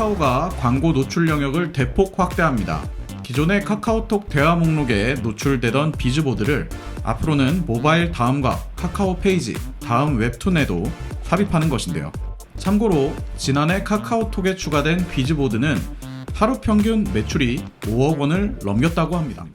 카카오가 광고 노출 영역을 대폭 확대합니다. 기존의 카카오톡 대화 목록에 노출되던 비즈보드를 앞으로는 모바일 다음과 카카오 페이지, 다음 웹툰에도 삽입하는 것인데요. 참고로 지난해 카카오톡에 추가된 비즈보드는 하루 평균 매출이 5억 원을 넘겼다고 합니다.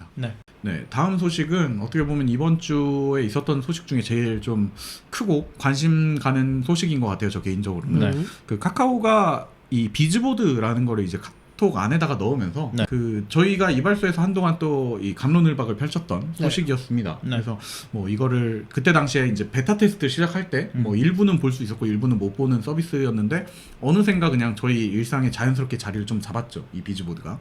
네, 다음 소식은 어떻게 보면 이번 주에 있었던 소식 중에 제일 좀 크고 관심 가는 소식인 것 같아요. 저 개인적으로는. 그 카카오가 이 비즈보드라는 거를 이제 카톡 안에다가 넣으면서 그 저희가 이발소에서 한동안 또 이 갑론을박을 펼쳤던 소식이었습니다. 그래서 뭐 이거를 그때 당시에 이제 베타 테스트 시작할 때 뭐 일부는 볼 수 있었고 일부는 못 보는 서비스였는데 어느샌가 그냥 저희 일상에 자연스럽게 자리를 좀 잡았죠. 이 비즈보드가.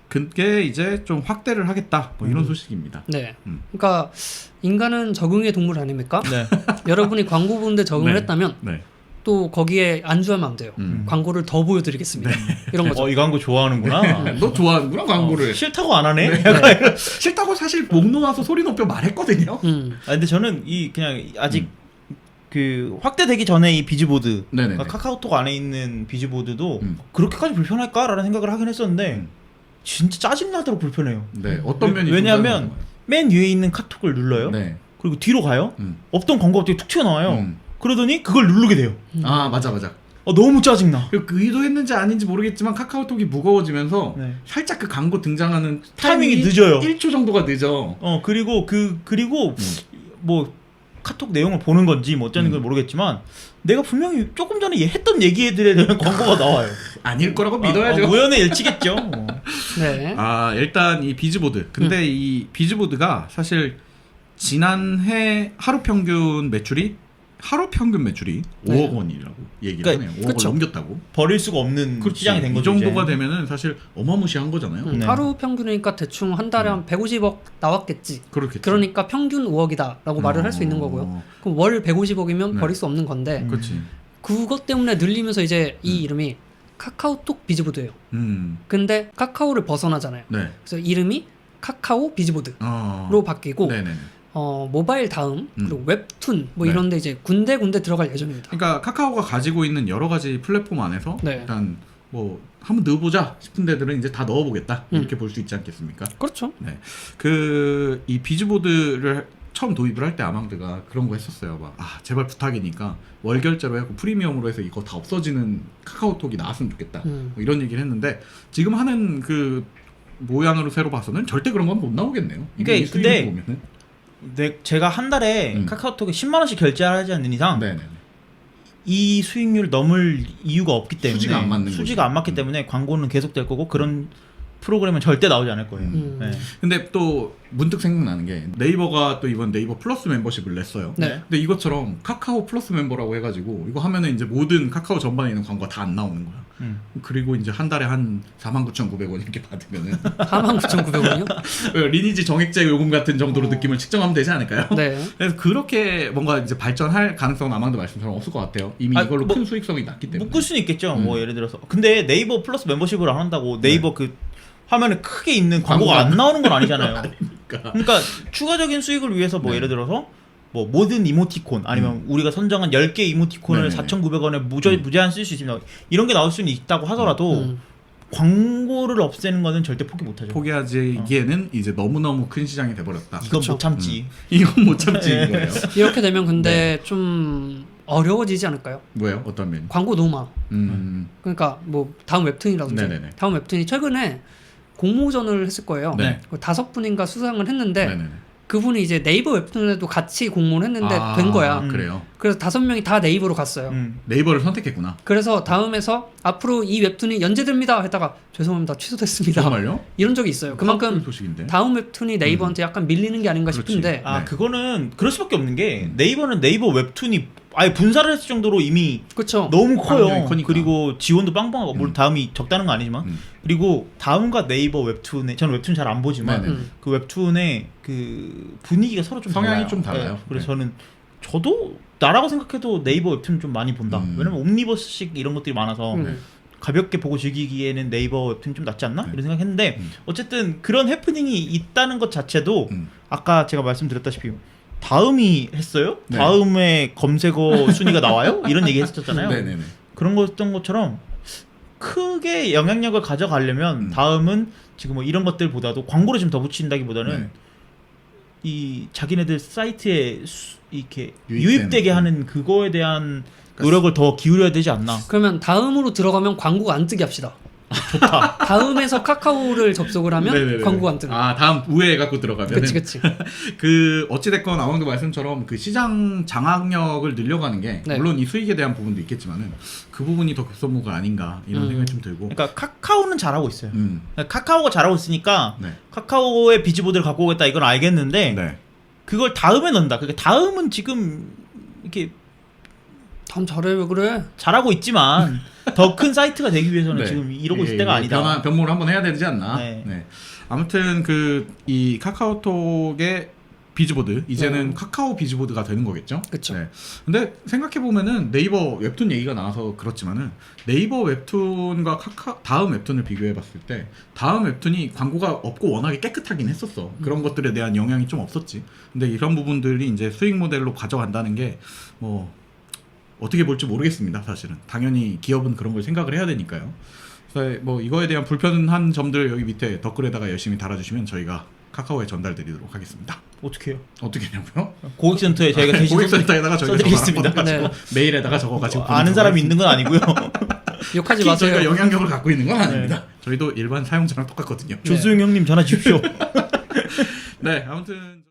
그게 이제 좀 확대를 하겠다 뭐 이런 소식입니다. 네. 그러니까 인간은 적응의 동물 아닙니까? 여러분이 광고 보는데 적응을 했다면 또 거기에 안주하면 안 돼요. 광고를 더 보여드리겠습니다. 이런 거죠. 이 광고 좋아하는구나. 너 좋아하는구나 광고를. 싫다고 안 하네. 싫다고 사실 목 놓아서 소리 높여 말했거든요. 근데 저는 이 그냥 아직 그 확대되기 전에 이 비즈보드, 그러니까 카카오톡 안에 있는 비즈보드도 그렇게까지 불편할까라는 생각을 하긴 했었는데. 진짜 짜증나도록 불편해요. 네, 어떤 면이 왜냐하면 맨 위에 있는 카톡을 눌러요. 그리고 뒤로 가요. 없던 광고가 갑자기 툭 튀어나와요. 그러더니 그걸 누르게 돼요. 아 맞아. 너무 짜증나. 그 의도했는지 아닌지 모르겠지만 카카오톡이 무거워지면서 살짝 그 광고 등장하는 타이밍이 늦어요. 1초 정도가 늦어. 그리고 뭐 카톡 내용을 보는 건지 뭐 어쩌는 건 모르겠지만 내가 분명히 조금 전에 했던 얘기들에 대한 광고가 나와요. 아닐 거라고 믿어야죠. 우연의 일치겠죠. 아 일단 이 비즈보드. 근데 이 비즈보드가 사실 지난해 하루 평균 매출이 5억 원이라고 얘기를 하네요. 5억을 넘겼다고. 버릴 수가 없는 시장이 된 거죠. 이 정도가 되면은 사실 어마무시한 거잖아요. 하루 평균이니까 대충 한 달에 한 150억 나왔겠지. 그렇겠지. 그러니까 평균 5억이다라고 말을 할 수 있는 거고요. 그럼 월 150억이면 버릴 수 없는 건데. 그렇지. 그것 때문에 늘리면서 이제 이 이름이 카카오톡 비즈보드예요. 근데 카카오를 벗어나잖아요. 그래서 이름이 카카오 비즈보드로 바뀌고 모바일 다음 그리고 웹툰 뭐 이런데 이제 군데 들어갈 예정입니다. 그러니까 카카오가 가지고 있는 여러 가지 플랫폼 안에서 일단 뭐 한번 넣어보자 싶은 데들은 이제 다 넣어보겠다 이렇게 볼 수 있지 않겠습니까? 그렇죠. 네, 그 이 비즈보드를 처음 도입을 할 때 아망드가 그런 거 했었어요. 막 제발 부탁이니까 월결제로 해고 프리미엄으로 해서 이거 다 없어지는 카카오톡이 나왔으면 좋겠다. 뭐 이런 얘기를 했는데 지금 하는 그 모양으로 새로 봐서는 절대 그런 건 못 나오겠네요. 그러니까 근데 보면은. 제가 한 달에 카카오톡에 10만 원씩 결제하지 않는 이상 이 수익률을 넘을 이유가 없기 때문에 수지가 안 맞기 때문에 광고는 계속될 거고 그런 프로그램은 절대 나오지 않을 거예요. 근데 또 문득 생각나는 게 네이버가 또 이번 네이버 플러스 멤버십을 냈어요. 근데 이것처럼 카카오 플러스 멤버라고 해가지고 이거 하면은 이제 모든 카카오 전반에 있는 광고가 다 안 나오는 거야. 그리고 이제 한 달에 한 49,900원 이렇게 받으면은 49,900원이요? 리니지 정액제 요금 같은 정도로 느낌을 측정하면 되지 않을까요? 그래서 그렇게 뭔가 이제 발전할 가능성은 아마도 말씀처럼 없을 것 같아요. 이미 이걸로 큰 수익성이 났기 때문에. 묶을 수는 있겠죠. 뭐 예를 들어서. 근데 네이버 플러스 멤버십을 안 한다고 네이버 그 화면에 크게 있는 광고가 안 나오는 건 아니잖아요. 그러니까 추가적인 수익을 위해서 뭐 예를 들어서 뭐 모든 이모티콘 아니면 우리가 선정한 10개 이모티콘을 4,900원에 무제한 쓸 수 있습니다. 이런 게 나올 수는 있다고 하더라도 광고를 없애는 거는 절대 포기 못하죠. 포기하기에는 이제 너무너무 큰 시장이 돼버렸다. 이건 못 참지. 이건 못 참지 이거예요. 이렇게 되면 근데 좀 어려워지지 않을까요? 뭐예요? 어떤 면이? 광고 너무 많아. 그러니까 뭐 다음 웹툰이라든지 다음 웹툰이 최근에 공모전을 했을 거예요. 5분인가 수상을 했는데 그분이 이제 네이버 웹툰에도 같이 공모를 했는데 된 거야. 그래요? 그래서 5명이 다 네이버로 갔어요. 네이버를 선택했구나. 그래서 다음에서 앞으로 이 웹툰이 연재됩니다 했다가 죄송합니다 취소됐습니다. 정말요? 이런 적이 있어요. 그만큼 소식인데? 다음 웹툰이 네이버한테 약간 밀리는 게 아닌가 싶은데 그거는 그럴 수밖에 없는 게 네이버는 네이버 웹툰이 아예 분사를 했을 정도로 이미 너무 커요. 그리고 지원도 빵빵하고 물론 다음이 적다는 건 아니지만 그리고 다음과 네이버 웹툰에 저는 웹툰 잘 안 보지만 그 웹툰의 그 분위기가 서로 좀 성향이 달라요. 좀 달라요. 그래서 저도 나라고 생각해도 네이버 웹툰 좀 많이 본다. 왜냐면 옴니버스식 이런 것들이 많아서 가볍게 보고 즐기기에는 네이버 웹툰 좀 낫지 않나? 이런 생각했는데 어쨌든 그런 해프닝이 있다는 것 자체도 아까 제가 말씀드렸다시피 다음이 했어요? 다음에 검색어 순위가 나와요? 이런 얘기 했었잖아요. 그런 거였던 것처럼 크게 영향력을 가져가려면 다음은 지금 뭐 이런 것들보다도 광고를 좀 더 붙인다기보다는 이 자기네들 사이트에 이렇게 유입되게 하는 그거에 대한 노력을 더 기울여야 되지 않나. 그러면 다음으로 들어가면 광고가 안 뜨게 합시다. 좋다. 다음에서 카카오를 접속을 하면 네네네. 광고가 안 뜨는. 아, 다음 우회해 갖고 들어가면. 그치. 그 어찌 됐건 아왕도 말씀처럼 그 시장 장악력을 늘려가는 게 물론 이 수익에 대한 부분도 있겠지만은 그 부분이 더 급선무가 아닌가 이런 생각이 좀 들고. 그러니까 카카오는 잘하고 있어요. 그러니까 카카오가 잘하고 있으니까 카카오의 비즈보드를 갖고 오겠다 이건 알겠는데 그걸 다음에 넣는다. 그러니까 다음은 지금 이렇게 다음 잘해 왜 그래? 잘하고 있지만 더 큰 사이트가 되기 위해서는 지금 이러고 있을 때가 아니다. 변모를 한번 해야 되지 않나. 아무튼 그 이 카카오톡의 비즈보드 이제는 카카오 비즈보드가 되는 거겠죠. 그렇죠. 근데 생각해 보면은 네이버 웹툰 얘기가 나와서 그렇지만은 네이버 웹툰과 다음 웹툰을 비교해 봤을 때 다음 웹툰이 광고가 없고 워낙에 깨끗하긴 했었어. 그런 것들에 대한 영향이 좀 없었지. 근데 이런 부분들이 이제 수익 모델로 가져간다는 게 뭐 어떻게 볼지 모르겠습니다. 사실은 당연히 기업은 그런 걸 생각을 해야 되니까요. 그래서 뭐 이거에 대한 불편한 점들 여기 밑에 댓글에다가 열심히 달아주시면 저희가 카카오에 전달드리도록 하겠습니다. 어떻게 해요? 어떻게 하냐고요? 고객센터에 저희가 대신 고객센터에다가 저희가 써드리겠습니다. 메일에다가 적어가지고 아는 사람이 있는 건 아니고요. 욕하지 마세요. 저희가 영향력을 갖고 있는 건 아닙니다. 저희도 일반 사용자랑 똑같거든요. 조수영 형님 전화 주십시오. 네, 아무튼